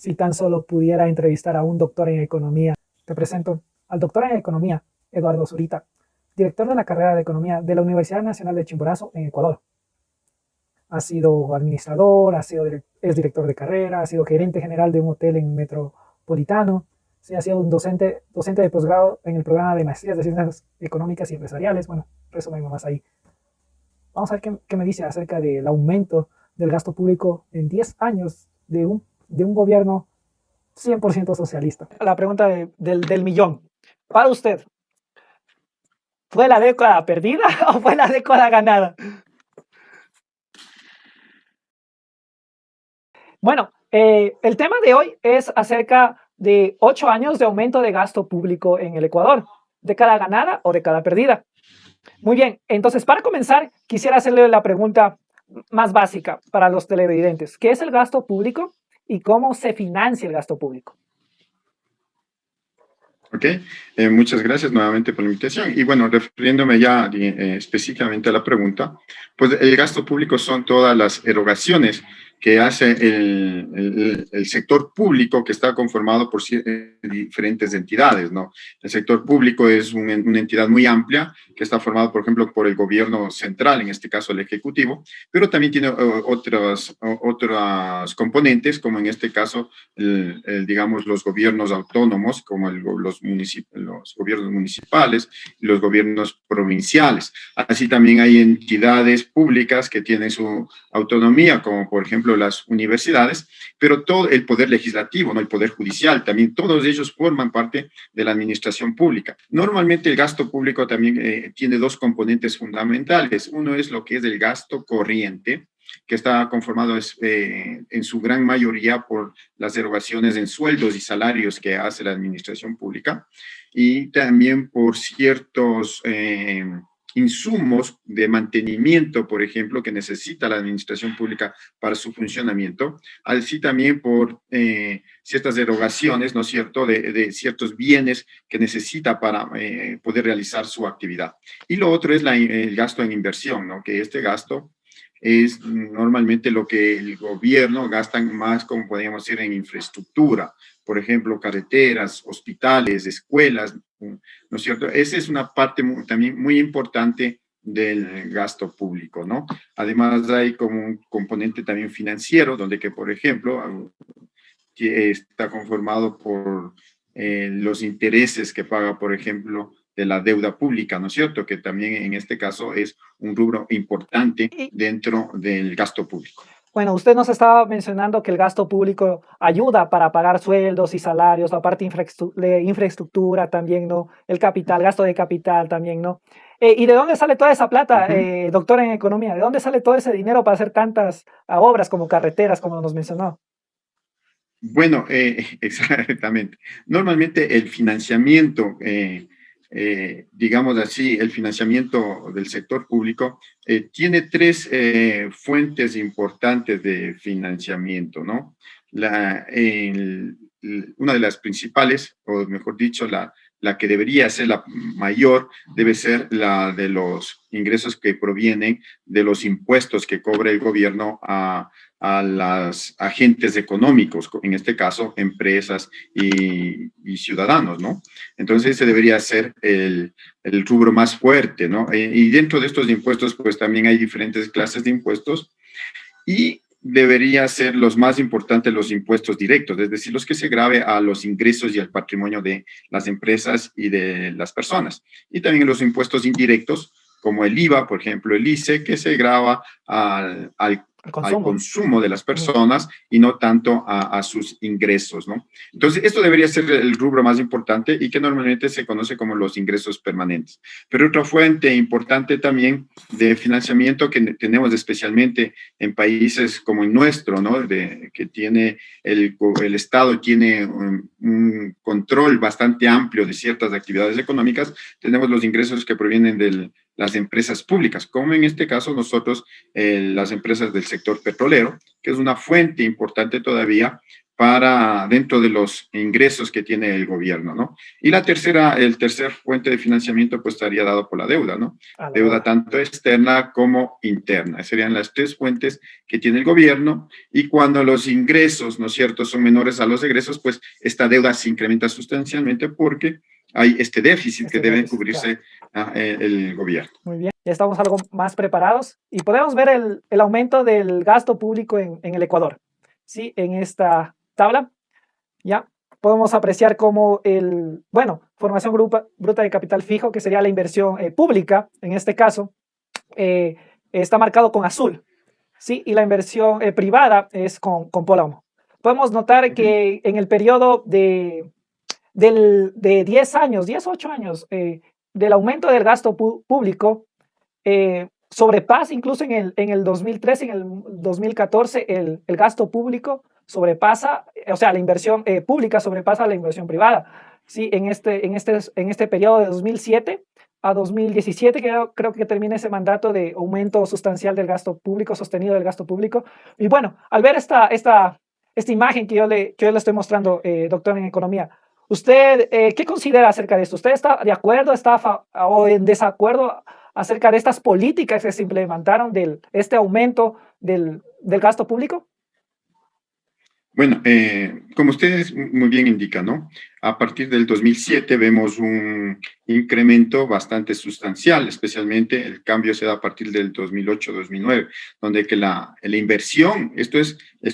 Si tan solo pudiera entrevistar a un doctor en economía. Te presento al doctor en economía, Eduardo Zurita, director de la carrera de economía de la Universidad Nacional de Chimborazo en Ecuador. Ha sido administrador, es director de carrera, ha sido gerente general de un hotel en Metropolitano, sí, ha sido un docente de posgrado en el programa de maestrías de ciencias económicas y empresariales. Bueno, resumen más ahí. Vamos a ver qué me dice acerca del aumento del gasto público en 10 años de un gobierno 100% socialista. La pregunta del millón. Para usted, ¿fue la década perdida o fue la década ganada? Bueno, el tema de hoy es acerca de 8 años de aumento de gasto público en el Ecuador. ¿Década ganada o década perdida? Muy bien, entonces para comenzar quisiera hacerle la pregunta más básica para los televidentes. ¿Qué es el gasto público y cómo se financia el gasto público? Ok, muchas gracias nuevamente por la invitación. Y bueno, refiriéndome ya específicamente a la pregunta, pues el gasto público son todas las erogaciones que hace el sector público, que está conformado por diferentes entidades, ¿no? El sector público es una entidad muy amplia, que está formado, por ejemplo, por el gobierno central, en este caso el Ejecutivo, pero también tiene otras componentes, como en este caso, digamos, los gobiernos autónomos, como los gobiernos municipales y los gobiernos provinciales. Así también hay entidades públicas que tienen su autonomía, como por ejemplo las universidades, pero todo el poder legislativo, ¿no? El poder judicial, también todos ellos forman parte de la administración pública. Normalmente el gasto público también tiene dos componentes fundamentales. Uno es lo que es el gasto corriente, que está conformado en su gran mayoría por las erogaciones en sueldos y salarios que hace la administración pública, y también por ciertos insumos de mantenimiento, por ejemplo, que necesita la administración pública para su funcionamiento, así también por ciertas erogaciones, ¿no es cierto?, de ciertos bienes que necesita para poder realizar su actividad. Y lo otro es el gasto en inversión, ¿no?, que este gasto es normalmente lo que el gobierno gasta más, como podríamos decir, en infraestructura, por ejemplo, carreteras, hospitales, escuelas, ¿no es cierto? Esa es una parte también muy importante del gasto público, ¿no? Además hay como un componente también financiero, donde que, por ejemplo, que está conformado por los intereses que paga, por ejemplo, de la deuda pública, ¿no es cierto? Que también en este caso es un rubro importante dentro del gasto público. Bueno, usted nos estaba mencionando que el gasto público ayuda para pagar sueldos y salarios, la parte de infraestructura también, ¿no? El capital, gasto de capital también, ¿no? ¿Y de dónde sale toda esa plata, doctor en economía? ¿De dónde sale todo ese dinero para hacer tantas obras como carreteras, como nos mencionó? Bueno, exactamente. Normalmente el financiamiento, digamos así, el financiamiento del sector público tiene tres fuentes importantes de financiamiento, ¿no? Una de las principales, o mejor dicho, la que debería ser la mayor, debe ser la de los ingresos que provienen de los impuestos que cobra el gobierno a los agentes económicos, en este caso, empresas y ciudadanos, ¿no? Entonces, ese debería ser el rubro más fuerte, ¿no? Y dentro de estos impuestos, pues también hay diferentes clases de impuestos y debería ser los más importantes los impuestos directos, es decir, los que se grave a los ingresos y al patrimonio de las empresas y de las personas. Y también los impuestos indirectos, como el IVA, por ejemplo, el ICE, que se grava al consumo de las personas y no tanto a sus ingresos, ¿no? Entonces, esto debería ser el rubro más importante y que normalmente se conoce como los ingresos permanentes. Pero otra fuente importante también de financiamiento que tenemos especialmente en países como el nuestro, ¿no? Que tiene el Estado tiene un control bastante amplio de ciertas actividades económicas, tenemos los ingresos que provienen de las empresas públicas, como en este caso nosotros, las empresas del sector petrolero, que es una fuente importante todavía para dentro de los ingresos que tiene el gobierno, ¿no? Y el tercer fuente de financiamiento pues estaría dado por la deuda, ¿no? A la Deuda deuda. tanto externa como interna. Serían las tres fuentes que tiene el gobierno y cuando los ingresos, ¿no es cierto?, son menores a los egresos, pues esta deuda se incrementa sustancialmente porque hay este déficit que debe cubrirse el gobierno. Muy bien, ya estamos algo más preparados y podemos ver el aumento del gasto público en el Ecuador. Sí, en esta tabla ya podemos apreciar cómo formación bruta de capital fijo, que sería la inversión pública, en este caso, está marcado con azul, ¿sí? Y la inversión privada es con plomo. Podemos notar que en el periodo de 10 años, 10 8 años, del aumento del gasto público, sobrepasa incluso en el 2013, en el 2014, el gasto público sobrepasa, o sea, la inversión pública sobrepasa la inversión privada. Sí, en este periodo de 2007 a 2017, creo que termina ese mandato de aumento sustancial del gasto público, sostenido del gasto público. Y bueno, al ver esta imagen que yo le estoy mostrando, doctor en economía, ¿usted qué considera acerca de esto? ¿Usted está de acuerdo, o en desacuerdo acerca de estas políticas que se implementaron este aumento del gasto público? Bueno, como ustedes muy bien indican, ¿no? A partir del 2007 vemos un incremento bastante sustancial, especialmente el cambio se da a partir del 2008-2009, donde que la inversión, esto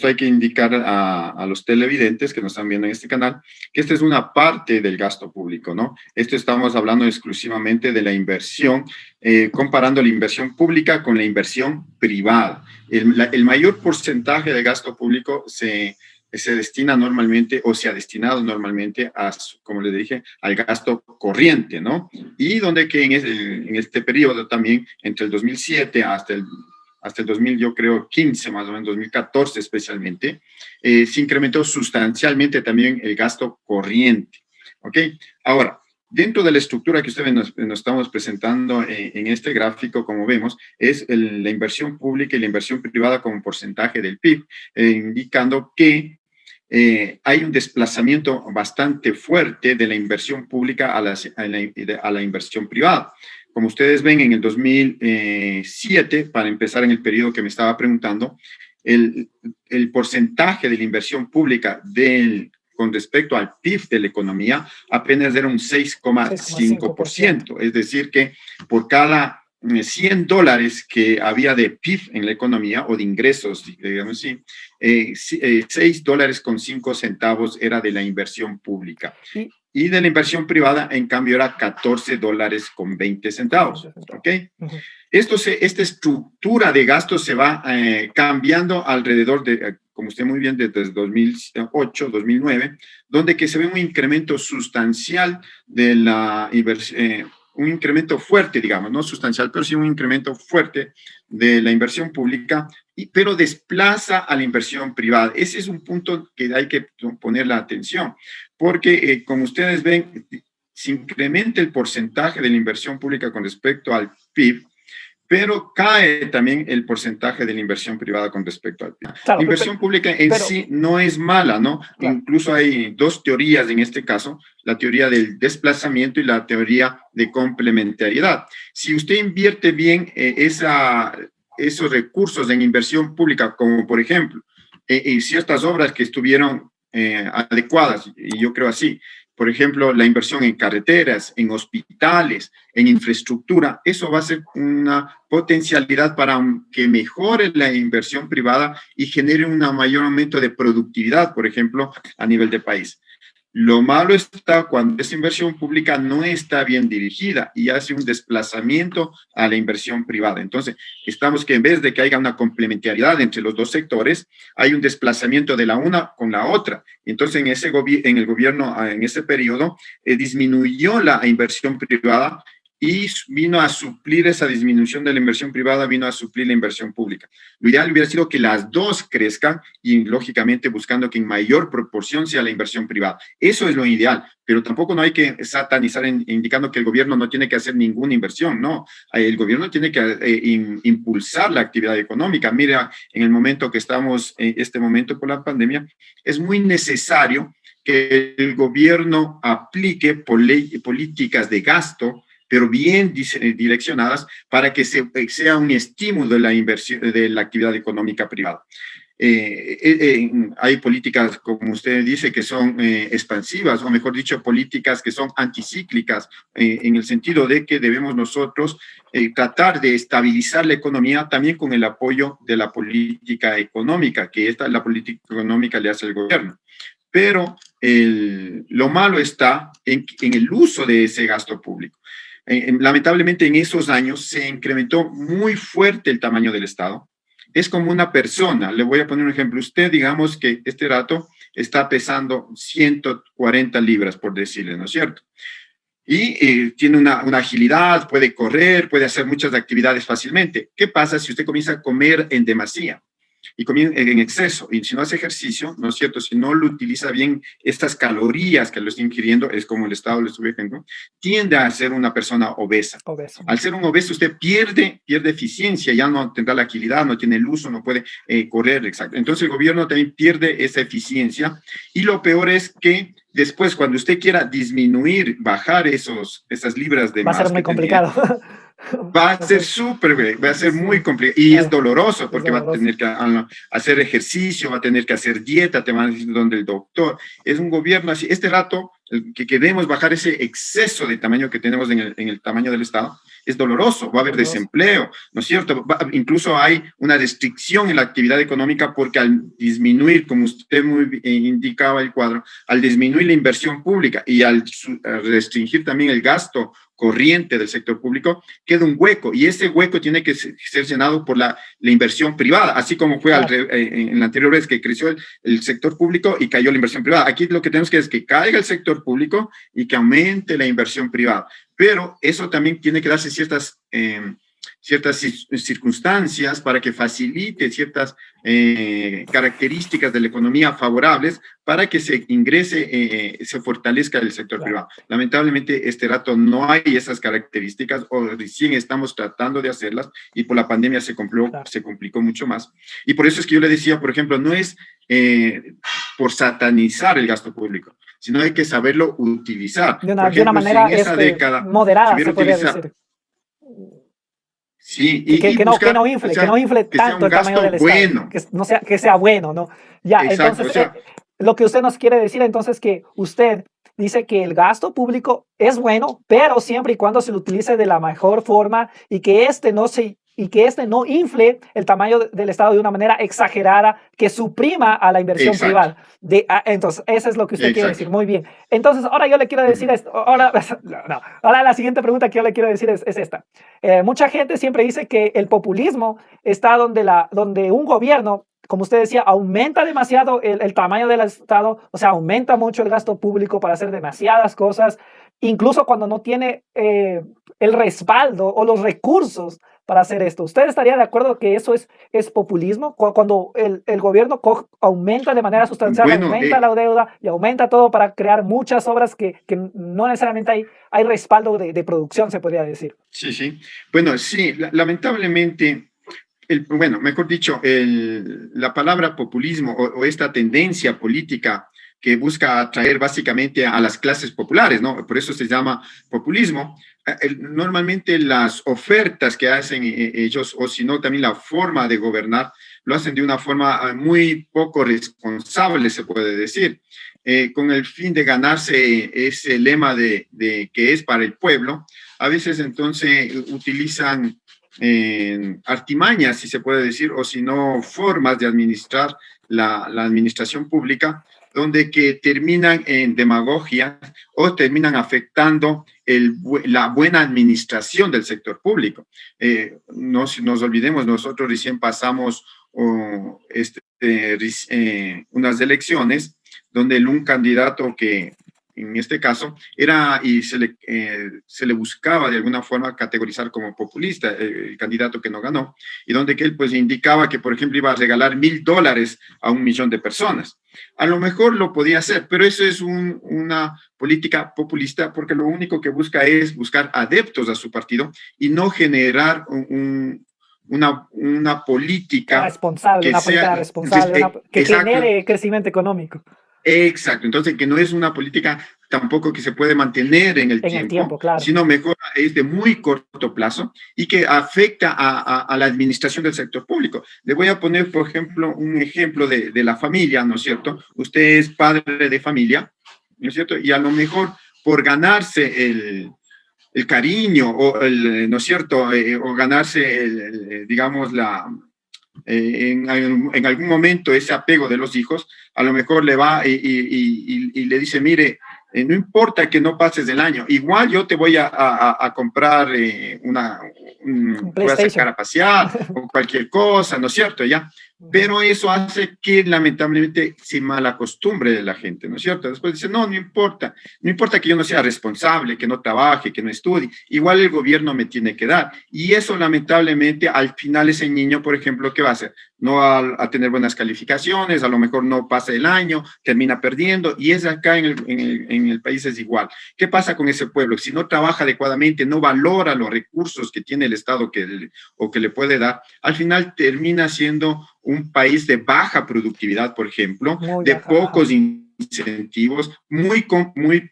hay que indicar a los televidentes que nos están viendo en este canal, que esta es una parte del gasto público, ¿no? Esto estamos hablando exclusivamente de la inversión, comparando la inversión pública con la inversión privada. El mayor porcentaje de gasto público se destina normalmente o se ha destinado normalmente como les dije, al gasto corriente, ¿no? Y donde que en este periodo también, entre el 2007 hasta el 2000, yo creo, 15, más o menos, 2014 especialmente, se incrementó sustancialmente también el gasto corriente, ¿ok? Ahora, dentro de la estructura que ustedes nos estamos presentando en este gráfico, como vemos, es la inversión pública y la inversión privada como porcentaje del PIB, indicando que hay un desplazamiento bastante fuerte de la inversión pública a la inversión privada. Como ustedes ven, en el 2007, para empezar en el periodo que me estaba preguntando, el porcentaje de la inversión pública con respecto al PIB de la economía apenas era un 6,5%. Es decir, que por cada $100 que había de PIB en la economía o de ingresos, digamos así, $6.05 era de la inversión pública. Y de la inversión privada, en cambio, era $14.20. ¿Ok? Esta estructura de gastos se va cambiando alrededor de, como usted muy bien, desde 2008, 2009, donde que se ve un incremento sustancial de la inversión, un incremento fuerte, digamos, no sustancial, pero sí un incremento fuerte de la inversión pública, pero desplaza a la inversión privada. Ese es un punto que hay que poner la atención, porque como ustedes ven, se incrementa el porcentaje de la inversión pública con respecto al PIB, pero cae también el porcentaje de la inversión privada con respecto al PIB. Claro, la inversión pública en sí no es mala, ¿no? Claro. Incluso hay dos teorías en este caso, la teoría del desplazamiento y la teoría de complementariedad. Si usted invierte bien esos recursos en inversión pública, como por ejemplo, ciertas obras que estuvieron adecuadas, y yo creo así, por ejemplo, la inversión en carreteras, en hospitales, en infraestructura, eso va a ser una potencialidad para que mejore la inversión privada y genere un mayor aumento de productividad, por ejemplo, a nivel de país. Lo malo está cuando esa inversión pública no está bien dirigida y hace un desplazamiento a la inversión privada. Entonces, estamos que en vez de que haya una complementariedad entre los dos sectores, hay un desplazamiento de la una con la otra. Entonces, en el gobierno, en ese periodo, disminuyó la inversión privada y vino a suplir esa disminución de la inversión privada, vino a suplir la inversión pública. Lo ideal hubiera sido que las dos crezcan y, lógicamente, buscando que en mayor proporción sea la inversión privada. Eso es lo ideal, pero tampoco no hay que satanizar indicando que el gobierno no tiene que hacer ninguna inversión, no. El gobierno tiene que impulsar la actividad económica. Mira, en el momento que estamos, en este momento por la pandemia, es muy necesario que el gobierno aplique políticas de gasto, pero bien direccionadas para que sea un estímulo de la inversión, de la actividad económica privada. Hay políticas, como usted dice, que son expansivas, o mejor dicho, políticas que son anticíclicas, en el sentido de que debemos nosotros tratar de estabilizar la economía también con el apoyo de la política económica, que la política económica le hace el gobierno. Pero lo malo está en el uso de ese gasto público. Lamentablemente en esos años se incrementó muy fuerte el tamaño del Estado. Es como una persona. Le voy a poner un ejemplo. Usted, digamos que este rato está pesando 140 libras, por decirle, ¿no es cierto? Y tiene una agilidad, puede correr, puede hacer muchas actividades fácilmente. ¿Qué pasa si usted comienza a comer en demasía y comienza en exceso? Y si no hace ejercicio, ¿no es cierto? Si no lo utiliza bien, estas calorías que lo está ingiriendo, es como el Estado le estuve diciendo, tiende a ser una persona obesa. Obeso. Al ser un obeso, usted pierde eficiencia, ya no tendrá la agilidad, no tiene el uso, no puede correr, exacto. Entonces el gobierno también pierde esa eficiencia, y lo peor es que después, cuando usted quiera disminuir, bajar esas libras de más, va a ser muy complicado. va a ser súper, va a ser muy complicado, y es doloroso, porque va a tener que hacer ejercicio, va a tener que hacer dieta, te van a decir donde el doctor. Es un gobierno así. Este rato, que queremos bajar ese exceso de tamaño que tenemos en el tamaño del Estado, es doloroso. Va a haber desempleo, ¿no es cierto? Incluso hay una restricción en la actividad económica, porque al disminuir, como usted muy indicaba el cuadro, al disminuir la inversión pública y al restringir también el gasto corriente del sector público, queda un hueco, y ese hueco tiene que ser llenado por la inversión privada, así como fue en la anterior vez que creció el sector público y cayó la inversión privada. Aquí lo que tenemos que es que caiga el sector público y que aumente la inversión privada, pero eso también tiene que darse ciertas circunstancias para que facilite ciertas características de la economía favorables para que se ingrese, se fortalezca el sector privado. Lamentablemente, este rato no hay esas características, o recién estamos tratando de hacerlas, y por la pandemia se complicó mucho más. Y por eso es que yo le decía, por ejemplo, no es por satanizar el gasto público, sino hay que saberlo utilizar. De una manera moderada, se podría decir. Sí, que no infle tanto el tamaño del Estado, que sea bueno, ¿no? Ya, exacto, entonces, lo que usted nos quiere decir entonces, que usted dice que el gasto público es bueno, pero siempre y cuando se lo utilice de la mejor forma, y que no infle el tamaño del Estado de una manera exagerada, que suprima a la inversión privada. Entonces, eso es lo que usted quiere decir. Muy bien. Entonces, ahora yo le quiero decir esto. Ahora la siguiente pregunta que yo le quiero decir es esta. Mucha gente siempre dice que el populismo está donde un gobierno, como usted decía, aumenta demasiado el tamaño del Estado, o sea, aumenta mucho el gasto público para hacer demasiadas cosas, incluso cuando no tiene el respaldo o los recursos para hacer esto. ¿Usted estaría de acuerdo que eso es populismo? Cuando el gobierno aumenta de manera sustancial, aumenta la deuda y aumenta todo para crear muchas obras que no necesariamente hay respaldo de producción, se podría decir. Sí, sí. Bueno, sí, lamentablemente, mejor dicho, la palabra populismo o esta tendencia política que busca atraer básicamente a las clases populares, ¿no? Por eso se llama populismo. Normalmente las ofertas que hacen ellos, o si no, también la forma de gobernar, lo hacen de una forma muy poco responsable, se puede decir, con el fin de ganarse ese lema de que es para el pueblo. A veces entonces utilizan artimañas, si se puede decir, o si no, formas de administrar la administración pública, donde que terminan en demagogia o terminan afectando la buena administración del sector público. No nos olvidemos, nosotros recién pasamos unas elecciones donde un candidato que en este caso, era y se le buscaba de alguna forma categorizar como populista el candidato que no ganó, y donde que él pues indicaba que, por ejemplo, iba a regalar $1.000 a 1 millón de personas. A lo mejor lo podía hacer, pero eso es una política populista porque lo único que busca es buscar adeptos a su partido y no generar una política Responsable, que una política sea, responsable, que exacto, genere crecimiento económico exacto. Entonces, que no es una política tampoco que se puede mantener en el en el tiempo, tiempo, claro. sino mejor es de muy corto plazo y que afecta a la administración del sector público. Le voy a poner, por ejemplo, un ejemplo de la familia, ¿no es cierto? Usted es padre de familia, ¿no es cierto? Y a lo mejor por ganarse el cariño o ¿no es cierto? O ganarse, digamos, en algún momento ese apego de los hijos, a lo mejor le va y le dice, mire, no importa que no pases el año, igual yo te voy a comprar Un te voy a sacar PlayStation. a pasear o cualquier cosa, ¿no es cierto? Ya. Pero eso hace que lamentablemente se malacostumbre de la gente, ¿no es cierto? Después dice, no, no importa que yo no sea responsable, que no trabaje, que no estudie, igual el gobierno me tiene que dar. Y eso lamentablemente al final ese niño, por ejemplo, ¿qué va a hacer? No va a tener buenas calificaciones, a lo mejor no pasa el año, termina perdiendo, y es acá en el país es igual. ¿Qué pasa con ese pueblo? Si no trabaja adecuadamente, no valora los recursos que tiene el Estado o que le puede dar, al final termina siendo un país de baja productividad, por ejemplo, Muy de baja. Ajá. pocos incentivos, muy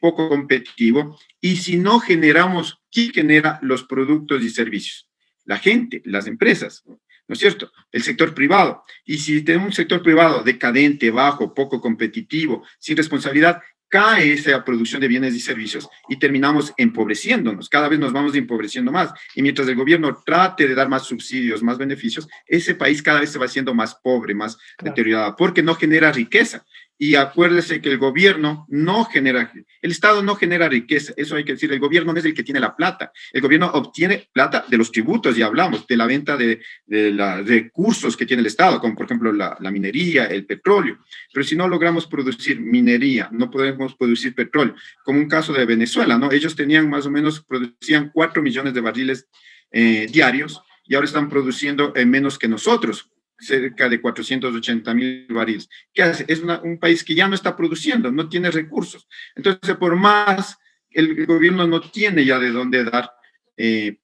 poco competitivo, y si no generamos, ¿quién genera los productos y servicios? La gente, las empresas, ¿no es cierto? El sector privado. Y si tenemos un sector privado decadente, bajo, poco competitivo, sin responsabilidad, cae esa producción de bienes y servicios y terminamos empobreciéndonos. Cada vez nos vamos empobreciendo más. Y mientras el gobierno trate de dar más subsidios, más beneficios, ese país cada vez se va haciendo más pobre, más Claro. deteriorado, porque no genera riqueza. Y acuérdese que el gobierno no genera, el Estado no genera riqueza, eso hay que decir, el gobierno no es el que tiene la plata, el gobierno obtiene plata de los tributos, ya hablamos, de la venta de los recursos que tiene el Estado, como por ejemplo la minería, el petróleo, pero si no logramos producir minería, no podemos producir petróleo, como un caso de Venezuela, ¿no? Ellos tenían más o menos, producían 4 millones de barriles diarios y ahora están produciendo menos que nosotros, cerca de 480,000 barriles. ¿Qué hace? Es un país que ya no está produciendo, no tiene recursos. Entonces, por más, el gobierno no tiene ya de dónde dar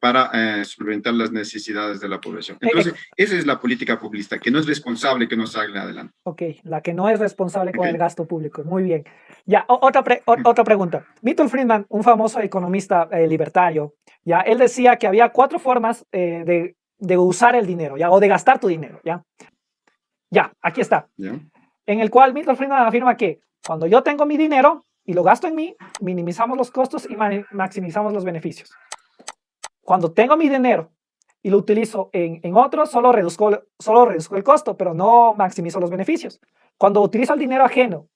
para solventar las necesidades de la población. Entonces, esa es la política populista, que no es responsable que nos salga adelante. Ok, la que no es responsable con el ¿Okay? gasto público. Muy bien. Ya, otra pregunta. Milton Friedman, un famoso economista libertario, ya, él decía que había 4 formas de usar el dinero, ya, o de gastar tu dinero, ya. Ya, aquí está. ¿Ya? En el cual Milton Friedman afirma que cuando yo tengo mi dinero y lo gasto en mí, minimizamos los costos y maximizamos los beneficios. Cuando tengo mi dinero y lo utilizo en otros, solo reduzco el costo, pero no maximizo los beneficios. Cuando utilizo el dinero ajeno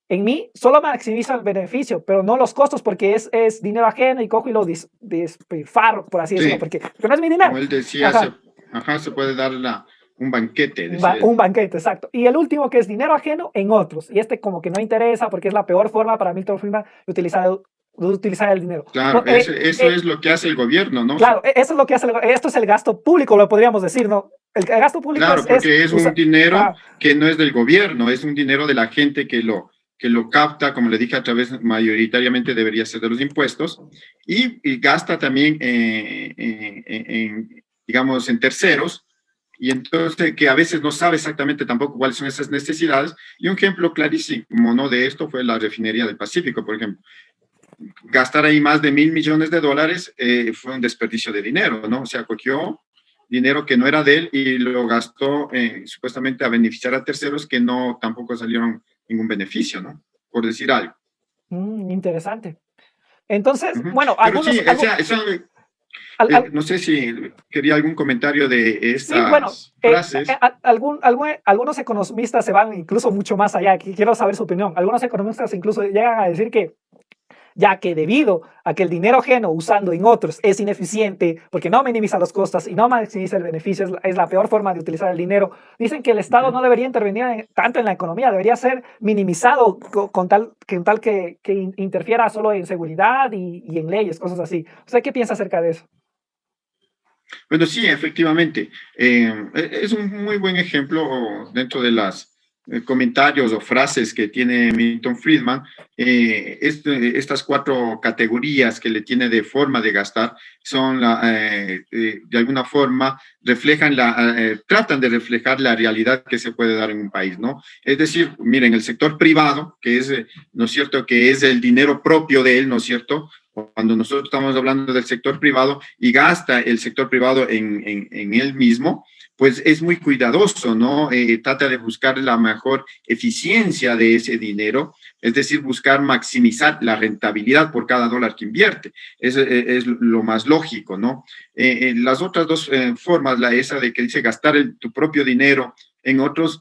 en mí, solo maximizo el beneficio, pero no los costos, porque es dinero ajeno y cojo y lo despilfarro, por así decirlo, Sí, porque no es mi como dinero. él decía, Ajá. se puede dar un banquete, decía Un él. banquete, exacto. Y el último, que es dinero ajeno en otros. Y este como que no interesa porque es la peor forma para Milton Friedman de utilizar el dinero. Claro, No, eso es lo que hace el gobierno, ¿no? claro, eso es lo que hace, esto es el gasto público, lo podríamos decir, ¿no? El gasto público Claro, es porque es un usa, dinero ah, que no es del gobierno, es un dinero de la gente que lo capta, como le dije, a través, mayoritariamente debería ser de los impuestos, y gasta también, digamos, en terceros, y entonces que a veces no sabe exactamente tampoco cuáles son esas necesidades. Y un ejemplo clarísimo, ¿no?, de esto fue la refinería del Pacífico, por ejemplo. Gastar ahí más de $1.000 millones fue un desperdicio de dinero, ¿no? O sea, cogió dinero que no era de él y lo gastó supuestamente a beneficiar a terceros que no tampoco salieron ningún beneficio, ¿no? Por decir algo. interesante. Entonces, Ujú. bueno, Pero sí, al- al- no sé si quería algún comentario de sí, bueno, estas frases. algunos economistas se van incluso mucho más allá, quiero saber su opinión. Algunos economistas incluso llegan a decir que ya que debido a que el dinero ajeno usando en otros es ineficiente, porque no minimiza los costos y no maximiza el beneficio, es la peor forma de utilizar el dinero. Dicen que el Estado no debería intervenir tanto en la economía, debería ser minimizado con tal que interfiera solo en seguridad y en leyes, cosas así. ¿Usted qué piensa acerca de eso? Bueno, sí, efectivamente. Es un muy buen ejemplo dentro de las comentarios o frases que tiene Milton Friedman. Estas cuatro categorías que le tiene de forma de gastar son, de alguna forma, tratan de reflejar la realidad que se puede dar en un país, ¿no? Es decir, miren, el sector privado, que es, ¿no es cierto?, que es el dinero propio de él, ¿no es cierto?, cuando nosotros estamos hablando del sector privado y gasta el sector privado en él mismo, pues es muy cuidadoso, ¿no? Trata de buscar la mejor eficiencia de ese dinero, es decir, buscar maximizar la rentabilidad por cada dólar que invierte. Es lo más lógico, ¿no? Las otras dos formas, esa de que dice gastar tu propio dinero en otros,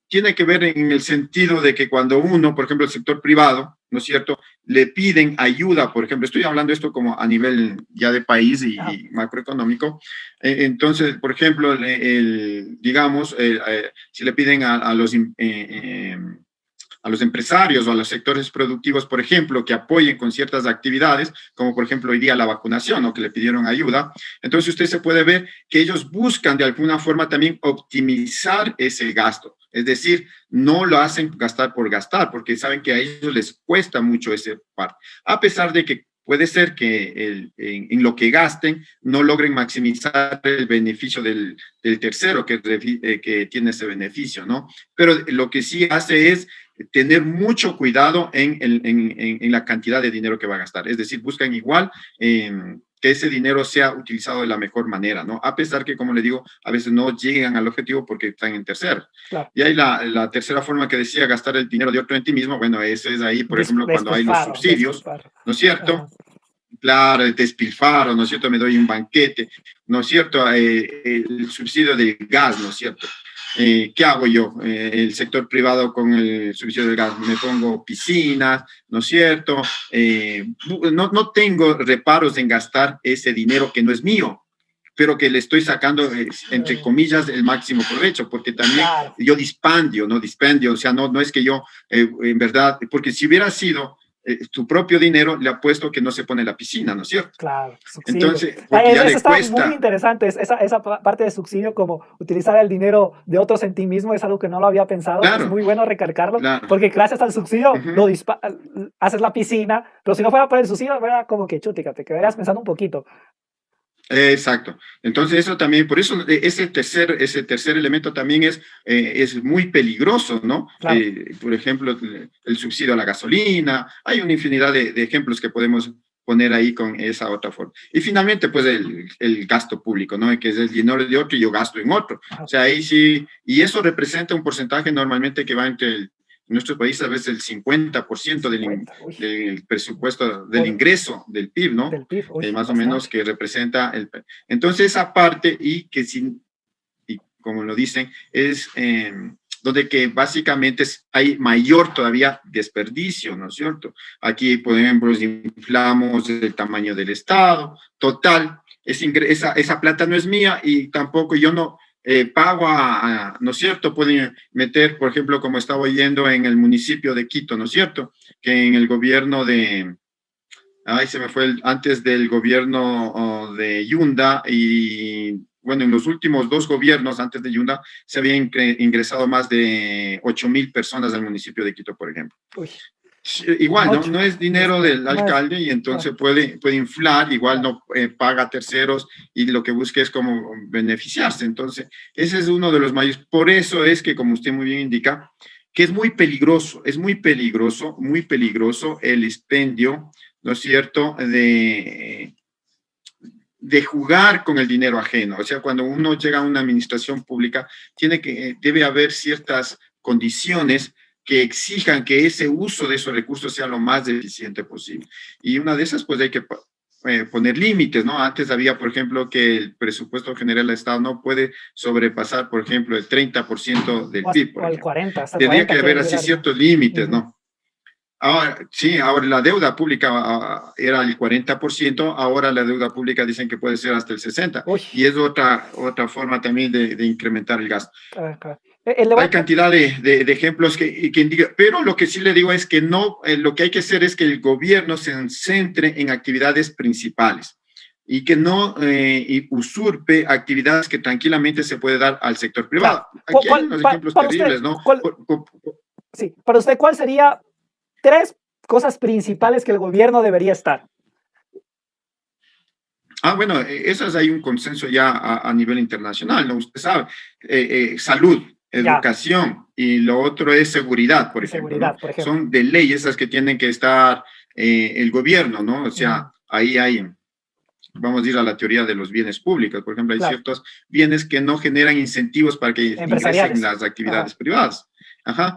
tiene que ver en el sentido de que cuando uno, por ejemplo, el sector privado, ¿no es cierto?, le piden ayuda, por ejemplo, estoy hablando esto como a nivel ya de país y macroeconómico, entonces, por ejemplo, digamos, si le piden a los empresarios o a los sectores productivos, por ejemplo, que apoyen con ciertas actividades, como por ejemplo hoy día la vacunación, o que le pidieron ayuda. Entonces usted se puede ver que ellos buscan de alguna forma también optimizar ese gasto. Es decir, no lo hacen gastar por gastar, porque saben que a ellos les cuesta mucho ese parte. A pesar de que puede ser que en lo que gasten no logren maximizar el beneficio del tercero que tiene ese beneficio, ¿no? Pero lo que sí hace es tener mucho cuidado en la cantidad de dinero que va a gastar. Es decir, buscan igual que ese dinero sea utilizado de la mejor manera, ¿no? A pesar que, como le digo, a veces no llegan al objetivo porque están en tercero. Claro. Y hay la tercera forma que decía, gastar el dinero de otro en ti mismo. Bueno, eso es ahí, por ejemplo, cuando hay los subsidios, ¿no es cierto? Ajá. Claro, el despilfarro, ¿no es cierto? Me doy un banquete, ¿no es cierto? El subsidio del gas, ¿no es cierto? ¿Qué hago yo? El sector privado con el subsidio del gas, me pongo piscinas, ¿no es cierto? No tengo reparos en gastar ese dinero que no es mío, pero que le estoy sacando, entre comillas, el máximo provecho, porque también yo dispendio, ¿no? Dispendio, o sea, no es que yo, en verdad, porque si hubiera sido tu propio dinero, le apuesto que no se pone la piscina, ¿no es cierto? Claro, subsidio. Entonces, porque ya Eso le está muy cuesta. interesante, esa parte de subsidio, como utilizar el dinero de otros en ti mismo, es algo que no lo había pensado, es Claro, muy bueno recalcarlo, claro. porque gracias al subsidio Uh-huh. haces la piscina, pero si no fuera por el subsidio, fuera como que chútica, te quedarías pensando un poquito. Exacto. Entonces eso también, por eso ese tercer elemento también es muy peligroso, ¿no? Claro. Por ejemplo, el subsidio a la gasolina, hay una infinidad de ejemplos que podemos poner ahí con esa otra forma. Y finalmente, pues el gasto público, ¿no? Que es el dinero de otro y yo gasto en otro. Ajá. O sea, ahí sí, y eso representa un porcentaje normalmente que va en nuestros países a veces el 50% 50, del presupuesto, del ingreso del PIB, ¿no? del PIB, Más o bastante. menos que representa entonces esa parte y como lo dicen, es donde que básicamente hay mayor todavía desperdicio, ¿no es cierto? Aquí, por ejemplo, inflamos el tamaño del Estado, total, esa plata no es mía y tampoco yo no pago ¿no es cierto? Pueden meter, por ejemplo, como estaba oyendo en el municipio de Quito, ¿no es cierto? Que en el gobierno se me fue antes del gobierno de Yunda y bueno, en los últimos dos gobiernos antes de Yunda se habían ingresado más de 8,000 personas al municipio de Quito, por ejemplo. Uy, Igual, ¿no? mucho. No es dinero del No es, alcalde y entonces puede inflar, igual no paga a terceros y lo que busca es como beneficiarse. Entonces, ese es uno de los mayores. Por eso es que, como usted muy bien indica, que es muy peligroso el expendio, ¿no es cierto?, de jugar con el dinero ajeno. O sea, cuando uno llega a una administración pública, debe haber ciertas condiciones que exijan que ese uso de esos recursos sea lo más eficiente posible. Y una de esas, pues hay que poner límites, ¿no? Antes había, por ejemplo, que el presupuesto general del Estado no puede sobrepasar, por ejemplo, el 30% del PIB, o por al ejemplo. 40, hasta el Tendría 40 que haber quieren así llegar ya. ciertos límites, ¿no? Ahora, sí, ahora la deuda pública era el 40%, ahora la deuda pública dicen que puede ser hasta el 60%, Uy, y es otra forma también de incrementar el gasto. claro. El Hay debate, cantidad de ejemplos que indican, pero lo que sí le digo es que no, lo que hay que hacer es que el gobierno se centre en actividades principales y que no usurpe actividades que tranquilamente se puede dar al sector claro. privado. Aquí hay unos ejemplos Para usted, terribles, ¿no? sí, para usted, ¿cuál sería tres cosas principales que el gobierno debería estar? Bueno, esas hay un consenso ya a nivel internacional, ¿no? Usted sabe, salud, Ya, educación y lo otro es seguridad, por y ejemplo, ¿no? seguridad, por ejemplo. Son de ley esas que tienen que estar el gobierno, ¿no? O Ujú, sea, ahí hay, vamos a ir a la teoría de los bienes públicos. Por ejemplo, hay claro, ciertos bienes que no generan incentivos para que ingresen empresariales. las actividades Ajá, privadas. Ajá.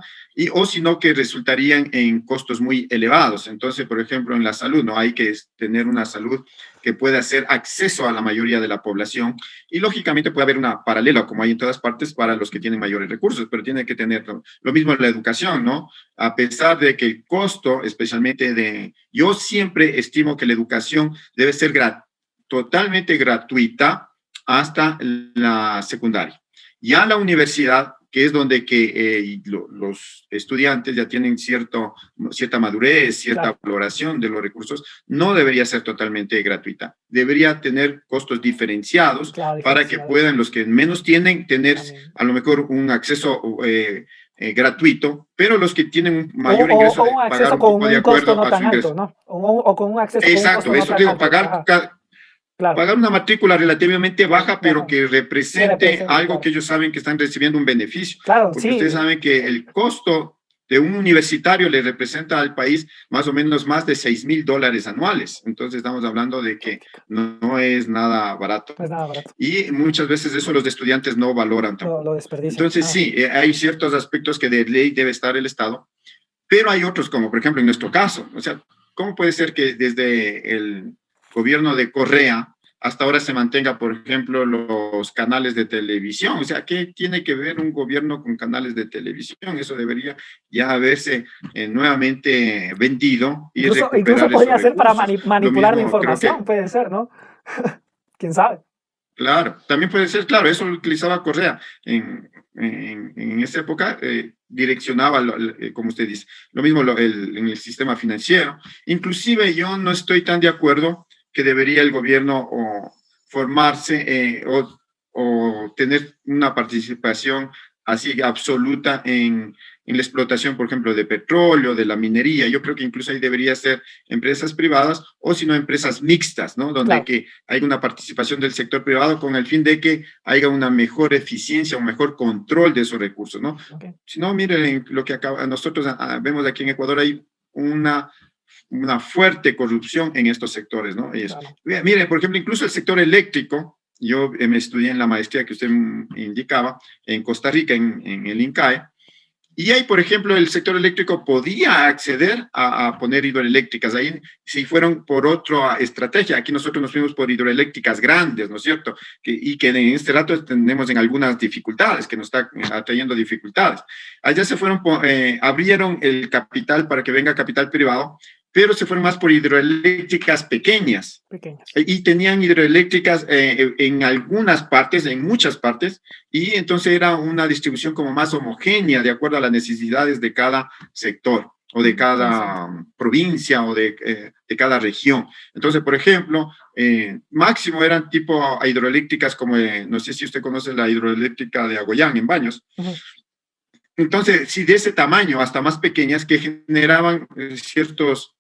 O sino que resultarían en costos muy elevados. Entonces, por ejemplo, en la salud, ¿no? Hay que tener una salud que pueda hacer acceso a la mayoría de la población y lógicamente puede haber una paralela, como hay en todas partes, para los que tienen mayores recursos, pero tiene que tener lo mismo en la educación, ¿no? A pesar de que el costo, especialmente yo siempre estimo que la educación debe ser totalmente gratuita hasta la secundaria. Ya la universidad, que es donde los estudiantes ya tienen cierta madurez, cierta claro, valoración de los recursos, no debería ser totalmente gratuita. Debería tener costos diferenciados claro, para que diferenciados. puedan los que menos tienen tener También. a lo mejor un acceso gratuito, pero los que tienen un O, mayor ingreso o de un pagar acceso un con poco de un costo acuerdo no a su tan alto, ingreso. ¿no? O con un acceso con un costo Exacto, no eso tan digo, alto. Ajá, claro, pagar una matrícula relativamente baja, pero baja. que Que represente represente, algo claro. que ellos saben que están recibiendo un beneficio, Claro, porque ustedes sí, saben que el costo de un universitario le representa al país más o menos más de $6,000 anuales. Entonces estamos hablando de que no es nada barato. no es nada barato. Y muchas veces eso los estudiantes no valoran tampoco. Lo desperdician. Entonces Ah, sí, hay ciertos aspectos que de ley debe estar el Estado, pero hay otros como por ejemplo en nuestro caso, o sea, ¿cómo puede ser que desde el gobierno de Correa hasta ahora se mantenga, por ejemplo, los canales de televisión? O sea, ¿qué tiene que ver un gobierno con canales de televisión? Eso debería ya haberse nuevamente vendido y incluso recuperar esos podría ser para recursos. Lo manipular la mismo, creo información, que puede ser, ¿no? ¿Quién sabe? claro, también puede ser, claro, eso lo utilizaba Correa en esa época, direccionaba, como usted dice, lo mismo en el sistema financiero. Inclusive yo no estoy tan de acuerdo que debería el gobierno formarse o tener una participación así absoluta en la explotación, por ejemplo, de petróleo, de la minería. Yo creo que incluso ahí debería ser empresas privadas o si no empresas mixtas, ¿no? Donde Claro. que hay una participación del sector privado con el fin de que haya una mejor eficiencia, un mejor control de esos recursos, ¿no? Okay. Si no, miren lo que nosotros vemos aquí en Ecuador, hay una fuerte corrupción en estos sectores, ¿no? Claro. Mire, por ejemplo, incluso el sector eléctrico, yo me estudié en la maestría que usted indicaba, en Costa Rica, en el INCAE, y ahí, por ejemplo, el sector eléctrico podía acceder a poner hidroeléctricas. Ahí si fueron por otra estrategia. Aquí nosotros nos fuimos por hidroeléctricas grandes, ¿no es cierto? Y que en este rato tenemos en algunas dificultades, que nos está atrayendo dificultades. Allá se fueron, abrieron el capital para que venga capital privado, pero se fueron más por hidroeléctricas pequeñas. Pequeñas. Y tenían hidroeléctricas en algunas partes, en muchas partes, y entonces era una distribución como más homogénea de acuerdo a las necesidades de cada sector o de Interesante. cada provincia o de cada región. Entonces, por ejemplo, máximo eran tipo hidroeléctricas como, no sé si usted conoce la hidroeléctrica de Agoyán en Baños. Uh-huh. Entonces, sí, de ese tamaño hasta más pequeñas que generaban ciertos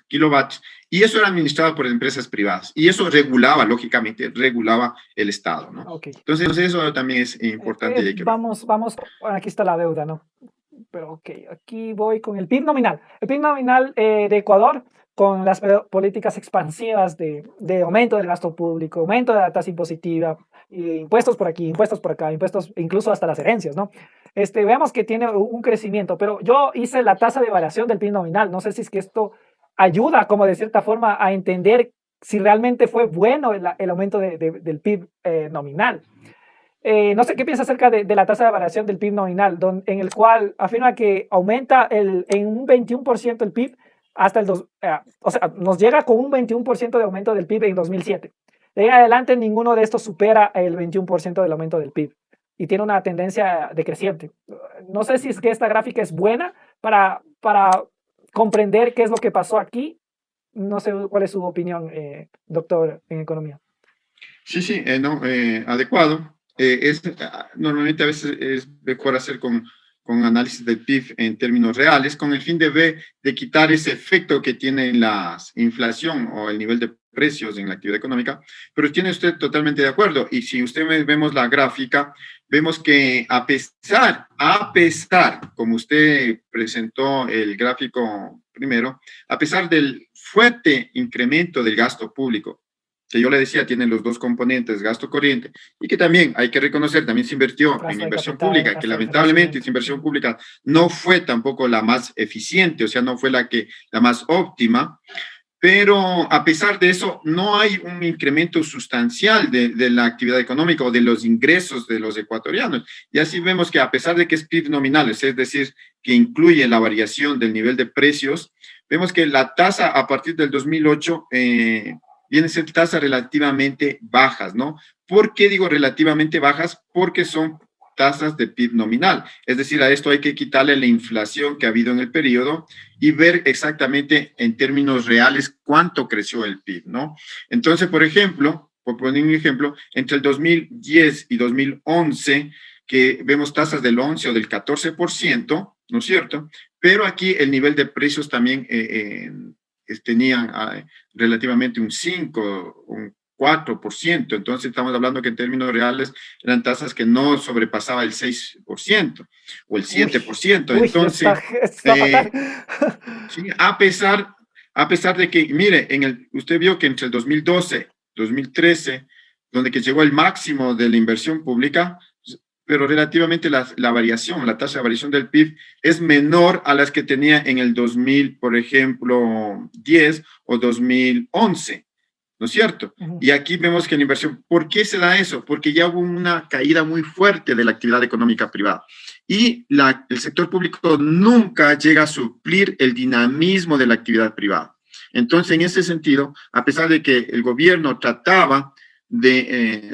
kilovatios, y eso era administrado por empresas privadas, y eso regulaba, lógicamente, regulaba el Estado, ¿no? Okay. Entonces, eso también es importante y hay que ver. Vamos, aquí está la deuda, ¿no? Pero ok, aquí voy con el PIB nominal. El PIB nominal de Ecuador, con las políticas expansivas de aumento del gasto público, aumento de la tasa impositiva, impuestos por aquí, impuestos por acá, impuestos incluso hasta las herencias, ¿no? Vemos que tiene un crecimiento, pero yo hice la tasa de variación del PIB nominal. No sé si es que esto ayuda como de cierta forma a entender si realmente fue bueno el aumento del PIB nominal. no sé qué piensa acerca de la tasa de variación del PIB nominal, en el cual afirma que aumenta en un 21% el PIB hasta o sea, nos llega con un 21% de aumento del PIB en 2007. De ahí en adelante, ninguno de estos supera el 21% del aumento del PIB y tiene una tendencia decreciente. No sé si es que esta gráfica es buena para comprender qué es lo que pasó aquí. No sé cuál es su opinión, doctor en economía. Sí, sí, no, adecuado. Normalmente a veces es mejor hacer con análisis del PIB en términos reales, con el fin de quitar ese efecto que tiene la inflación o el nivel de precios en la actividad económica, pero tiene usted totalmente de acuerdo. Y si vemos la gráfica, vemos que a pesar, como usted presentó el gráfico primero, a pesar del fuerte incremento del gasto público, que yo le decía, tienen los dos componentes, gasto corriente, y que también hay que reconocer, también se invirtió en Gasto de inversión capital, pública, que gasto de lamentablemente esa financiamiento. inversión pública no fue tampoco la más eficiente, o sea, no fue la más óptima, pero a pesar de eso, no hay un incremento sustancial de la actividad económica o de los ingresos de los ecuatorianos. Y así vemos que a pesar de que es PIB nominal, es decir, que incluye la variación del nivel de precios, vemos que la tasa a partir del 2008 vienen a ser tasas relativamente bajas, ¿no? ¿Por qué digo relativamente bajas? Porque son tasas de PIB nominal. Es decir, a esto hay que quitarle la inflación que ha habido en el periodo y ver exactamente en términos reales cuánto creció el PIB, ¿no? Entonces, por ejemplo, por poner un ejemplo, entre el 2010 y 2011, que vemos tasas del 11 o del 14%, ¿no es cierto? Pero aquí el nivel de precios también tenían relativamente un 5, un 4%. Entonces estamos hablando que en términos reales eran tasas que no sobrepasaba el 6% o el Uy, 7%. uy, Entonces, está fatal. sí, a pesar de que, mire, usted vio que entre el 2012, 2013, donde que llegó el máximo de la inversión pública, pero relativamente la variación, la tasa de variación del PIB es menor a las que tenía en el 2000, por ejemplo, 10 o 2011, ¿no es cierto? Y aquí vemos que la inversión, ¿por qué se da eso? Porque ya hubo una caída muy fuerte de la actividad económica privada. Y el sector público nunca llega a suplir el dinamismo de la actividad privada. Entonces, en ese sentido, a pesar de que el gobierno trataba de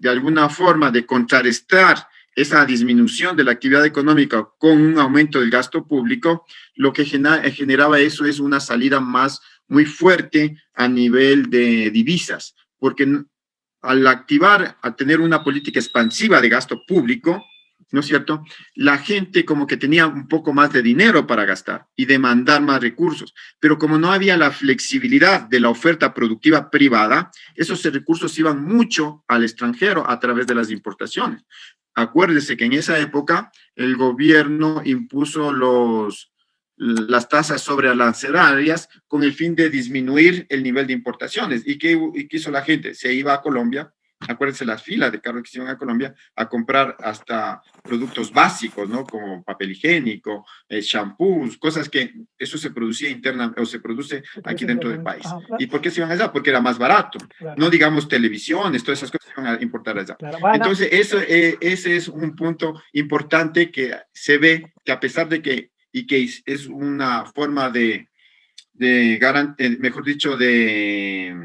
alguna forma de contrarrestar esa disminución de la actividad económica con un aumento del gasto público, lo que generaba eso es una salida muy fuerte a nivel de divisas, porque al tener una política expansiva de gasto público, ¿no es cierto? La gente como que tenía un poco más de dinero para gastar y demandar más recursos, pero como no había la flexibilidad de la oferta productiva privada, esos recursos iban mucho al extranjero a través de las importaciones. Acuérdese que en esa época el gobierno impuso las tasas sobre arancelarias con el fin de disminuir el nivel de importaciones. ¿Y qué hizo la gente? Se iba a Colombia, acuérdense las filas de carros que se iban a Colombia a comprar hasta productos básicos, ¿no? Como papel higiénico, shampoos, cosas que eso se producía interna o se produce aquí dentro del país. Ajá, ¿Y por qué se iban allá? Porque era más barato. claro, No digamos televisiones, todas esas cosas se iban a importar allá. claro. Bueno, Entonces, ese es un punto importante que se ve que a pesar de que es una forma mejor dicho, de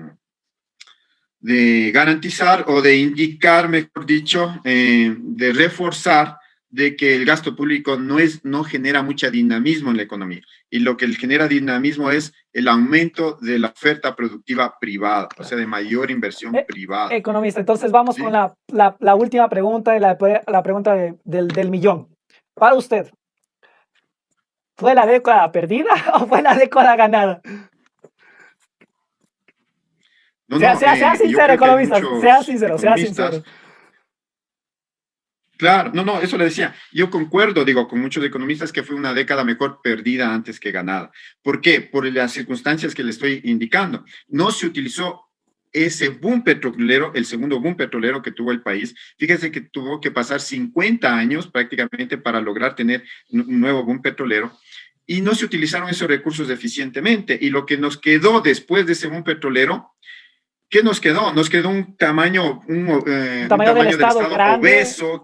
garantizar o de indicar, mejor dicho, de reforzar de que el gasto público no genera mucha dinamismo en la economía. Y lo que genera dinamismo es el aumento de la oferta productiva privada, o sea, de mayor inversión privada. economista, entonces vamos con ¿Sí? la última pregunta y la pregunta del millón. Para usted, ¿fue la década perdida o fue la década ganada? No, no, Sea yo sincero, creo que hay economista, sea muchos sincero, sea economistas. sincero. Claro, no, no, eso le decía. Yo concuerdo, digo, con muchos economistas que fue una década mejor perdida antes que ganada. ¿Por qué? Por las circunstancias que le estoy indicando. No se utilizó ese boom petrolero, el segundo boom petrolero que tuvo el país. Fíjese que tuvo que pasar 50 años prácticamente para lograr tener un nuevo boom petrolero y no se utilizaron esos recursos eficientemente. Y lo que nos quedó después de ese boom petrolero ¿qué nos quedó? Nos quedó un tamaño, Un un tamaño del tamaño del Estado Estado grande, obeso,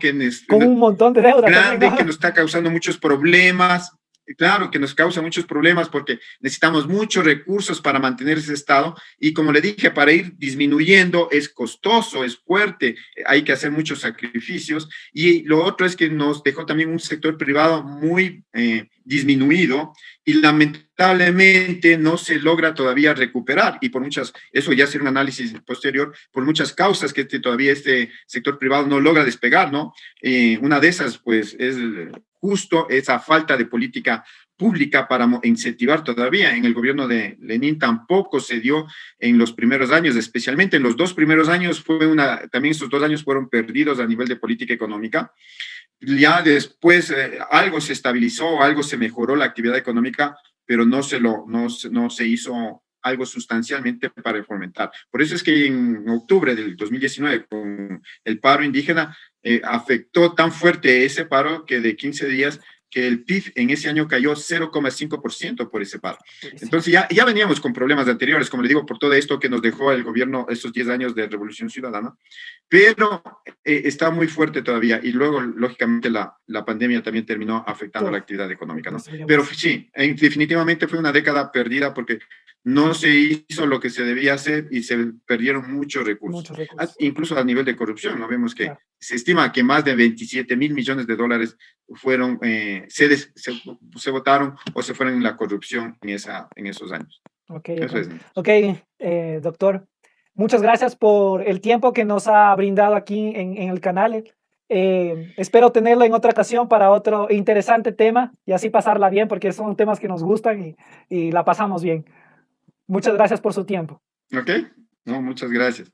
con un montón de deuda también, grande, ¿no? que nos está causando muchos problemas. Claro que nos causa muchos problemas porque necesitamos muchos recursos para mantener ese estado y como le dije, para ir disminuyendo es costoso, es fuerte, hay que hacer muchos sacrificios y lo otro es que nos dejó también un sector privado muy disminuido y lamentablemente no se logra todavía recuperar y por muchas, eso ya será un análisis posterior, por muchas causas que todavía este sector privado no logra despegar, ¿no? Una de esas pues es justo esa falta de política pública para incentivar todavía. En el gobierno de Lenin tampoco se dio en los primeros años, especialmente en los 2 primeros años, también esos 2 años fueron perdidos a nivel de política económica. Ya después algo se estabilizó, algo se mejoró la actividad económica, pero no se hizo algo sustancialmente para fomentar. Por eso es que en octubre del 2019, con el paro indígena, afectó tan fuerte ese paro que de 15 días que el PIB en ese año cayó 0,5% por ese paro. Entonces ya veníamos con problemas anteriores, como le digo, por todo esto que nos dejó el gobierno, estos 10 años de Revolución Ciudadana, pero está muy fuerte todavía y luego, lógicamente, la pandemia también terminó afectando la actividad económica, ¿no? Pero sí, definitivamente fue una década perdida porque no se hizo lo que se debía hacer y se perdieron muchos recursos. Muchos recursos. Incluso a nivel de corrupción, ¿no? Vemos que Claro. se estima que más de 27.000 millones de dólares fueron, se votaron o se fueron en la corrupción en esos años. Ok, Eso es. ok, doctor. Muchas gracias por el tiempo que nos ha brindado aquí en el canal. Espero tenerlo en otra ocasión para otro interesante tema y así pasarla bien porque son temas que nos gustan y la pasamos bien. Muchas gracias por su tiempo. Ok, no, muchas gracias.